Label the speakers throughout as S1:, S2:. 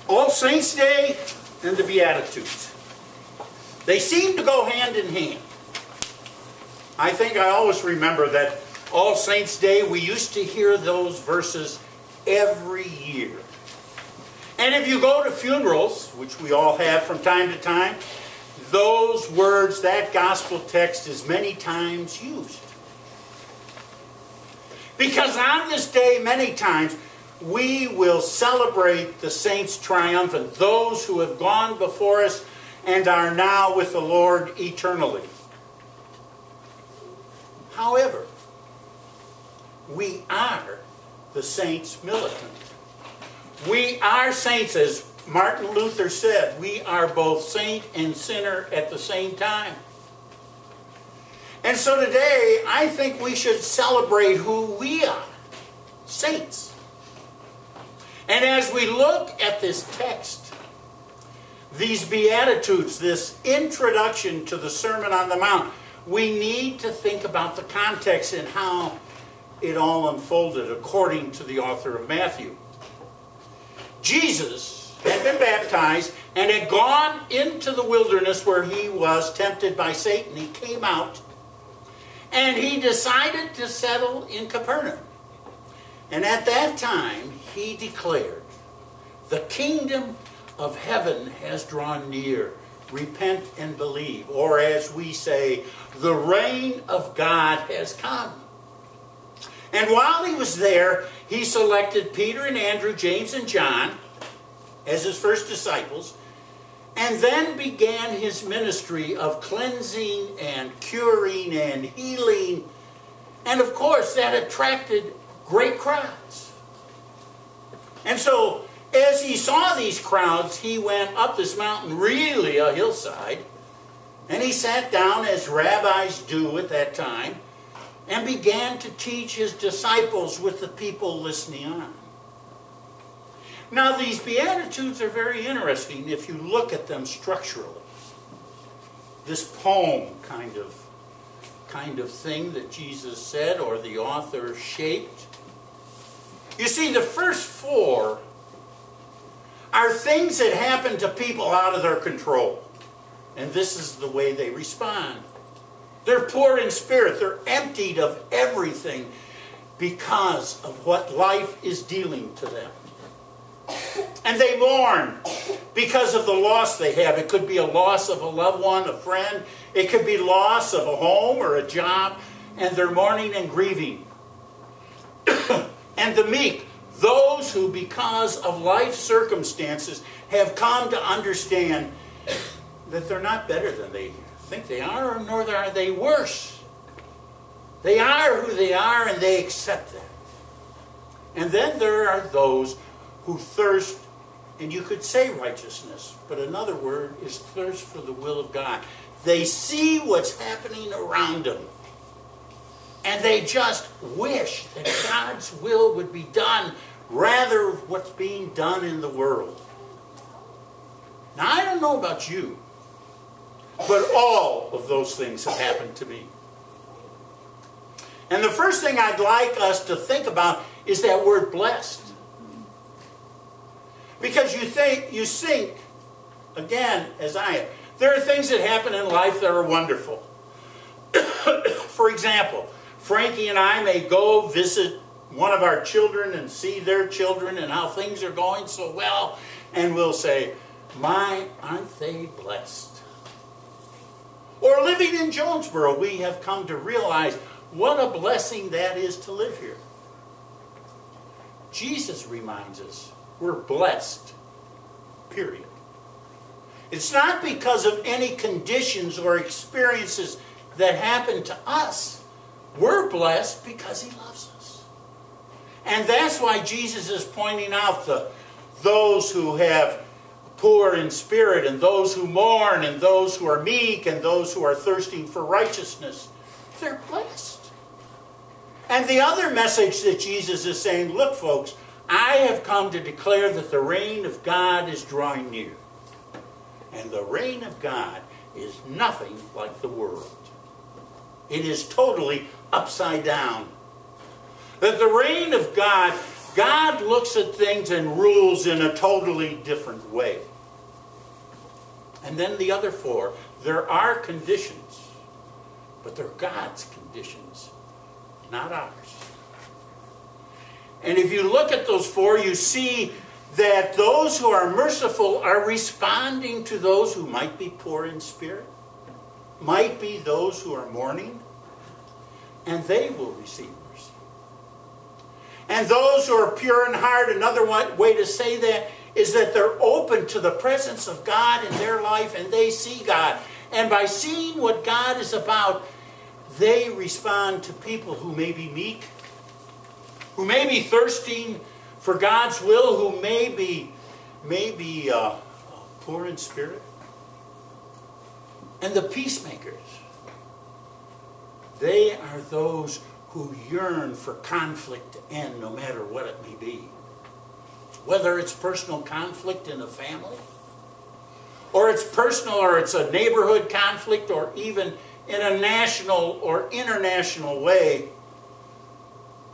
S1: All Saints' Day and the Beatitudes. They seem to go hand in hand. I think I always remember that All Saints' Day, we used to hear those verses every year. And if you go to funerals, which we all have from time to time, those words, that gospel text is many times used. Because on this day, many times, we will celebrate the saints triumphant, those who have gone before us and are now with the Lord eternally. However, we are the saints militant. We are saints, as Martin Luther said, we are both saint and sinner at the same time. And so today, I think we should celebrate who we are, saints. And as we look at this text, these Beatitudes, this introduction to the Sermon on the Mount, we need to think about the context and how it all unfolded according to the author of Matthew. Jesus had been baptized and had gone into the wilderness where he was tempted by Satan. He came out and he decided to settle in Capernaum. And at that time, he declared, "The kingdom of heaven has drawn near. Repent and believe." Or as we say, the reign of God has come. And while he was there, he selected Peter and Andrew, James and John as his first disciples, and then began his ministry of cleansing and curing and healing. And of course, that attracted great crowds. And so, as he saw these crowds, he went up this mountain, really a hillside, and he sat down, as rabbis do at that time, and began to teach his disciples with the people listening on. Now, these Beatitudes are very interesting if you look at them structurally. This poem kind of thing that Jesus said, or the author shaped. You see, the first four are things that happen to people out of their control. And this is the way they respond. They're poor in spirit. They're emptied of everything because of what life is dealing to them. And they mourn because of the loss they have. It could be a loss of a loved one, a friend. It could be loss of a home or a job. And they're mourning and grieving. And the meek, those who because of life circumstances have come to understand that they're not better than they think they are, nor are they worse. They are who they are, and they accept that. And then there are those who thirst, and you could say righteousness, but another word is thirst for the will of God. They see what's happening around them, and they just wish that God's will would be done rather than what's being done in the world. Now, I don't know about you, but all of those things have happened to me. And the first thing I'd like us to think about is that word blessed. Because you think, again, as I have, there are things that happen in life that are wonderful. For example, Frankie and I may go visit one of our children and see their children and how things are going so well, and we'll say, "My, aren't they blessed?" Or living in Jonesboro, we have come to realize what a blessing that is to live here. Jesus reminds us we're blessed, period. It's not because of any conditions or experiences that happen to us. We're blessed because He loves us. And that's why Jesus is pointing out those who have poor in spirit, and those who mourn, and those who are meek, and those who are thirsting for righteousness. They're blessed. And the other message that Jesus is saying, look folks, I have come to declare that the reign of God is drawing near. And the reign of God is nothing like the world. It is totally upside down. That the reign of God God looks at things and rules in a totally different way. And then the other four, there are conditions, but they're God's conditions, not ours. And if you look at those four, you see that those who are merciful are responding to those who might be poor in spirit, might be those who are mourning, and they will receive mercy. And those who are pure in heart, another way to say that is that they're open to the presence of God in their life and they see God. And by seeing what God is about, they respond to people who may be meek, who may be thirsting for God's will, who may be poor in spirit. And the peacemakers, they are those who yearn for conflict to end no matter what it may be. Whether it's personal conflict in a family, or it's personal or it's a neighborhood conflict, or even in a national or international way.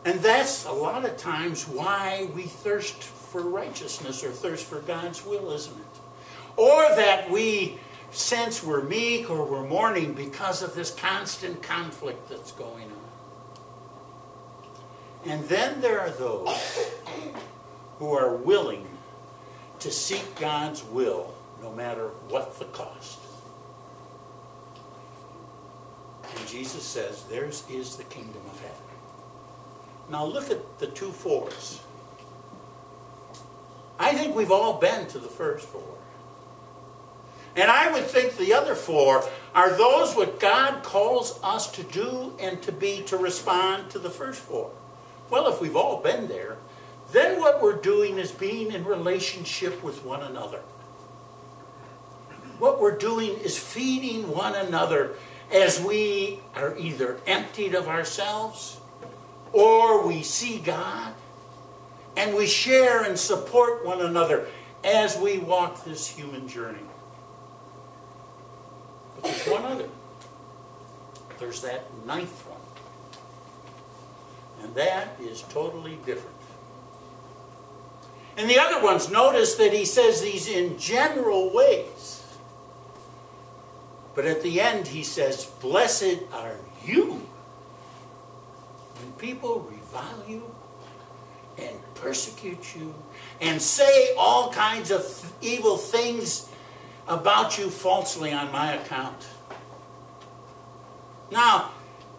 S1: And that's a lot of times why we thirst for righteousness or thirst for God's will, isn't it? Or that we sense we're meek or we're mourning because of this constant conflict that's going on. And then there are those who are willing to seek God's will no matter what the cost. And Jesus says, theirs is the kingdom of heaven. Now look at the two fours. I think we've all been to the first four. And I would think the other four are those what God calls us to do and to be to respond to the first four. Well, if we've all been there, then what we're doing is being in relationship with one another. What we're doing is feeding one another as we are either emptied of ourselves or we see God, and we share and support one another as we walk this human journey. But there's one other. There's that ninth one. And that is totally different. And the other ones, notice that he says these in general ways. But at the end he says, blessed are you when people revile you and persecute you and say all kinds of evil things about you falsely on my account. Now,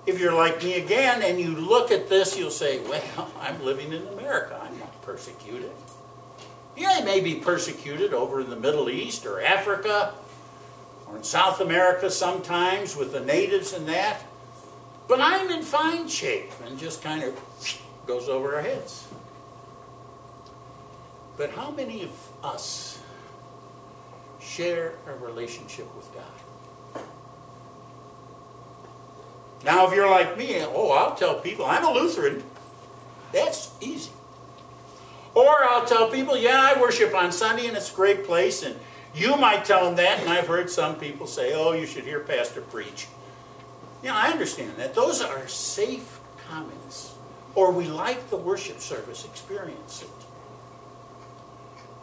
S1: if you're like me again and you look at this, you'll say, well, I'm living in America. I'm not persecuted. Yeah, I may be persecuted over in the Middle East or Africa or in South America sometimes with the natives and that. But I'm in fine shape, and just kind of goes over our heads. But how many of us share a relationship with God? Now, if you're like me, I'll tell people, I'm a Lutheran. That's easy. Or I'll tell people, yeah, I worship on Sunday and it's a great place. And you might tell them that, and I've heard some people say, oh, you should hear Pastor preach. Yeah, I understand that. Those are safe comments. Or we like the worship service, experience it.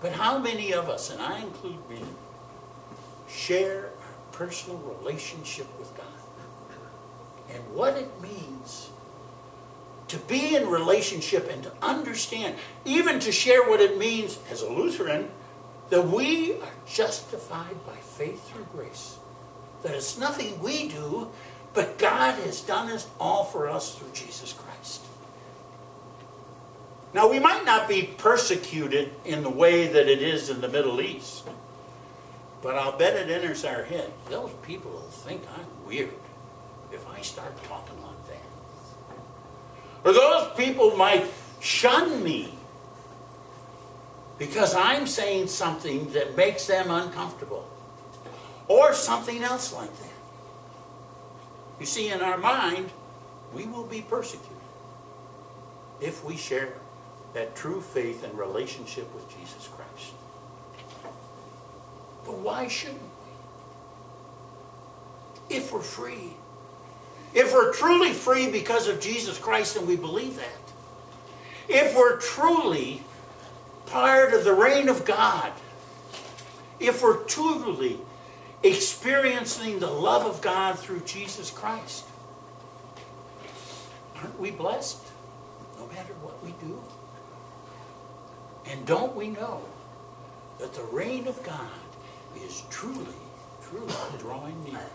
S1: But how many of us, and I include me, share our personal relationship with God? And what it means to be in relationship and to understand, even to share what it means as a Lutheran, that we are justified by faith through grace. That it's nothing we do, but God has done it all for us through Jesus Christ. Now, we might not be persecuted in the way that it is in the Middle East, but I'll bet it enters our head. Those people will think I'm weird if I start talking like that. Or those people might shun me because I'm saying something that makes them uncomfortable. Or something else like that. You see, in our mind, we will be persecuted if we share that true faith and relationship with Jesus Christ. But why shouldn't we? If we're free. If we're truly free because of Jesus Christ and we believe that. if we're truly part of the reign of God, if we're truly experiencing the love of God through Jesus Christ, aren't we blessed no matter what we do? And don't we know that the reign of God is truly, truly drawing near?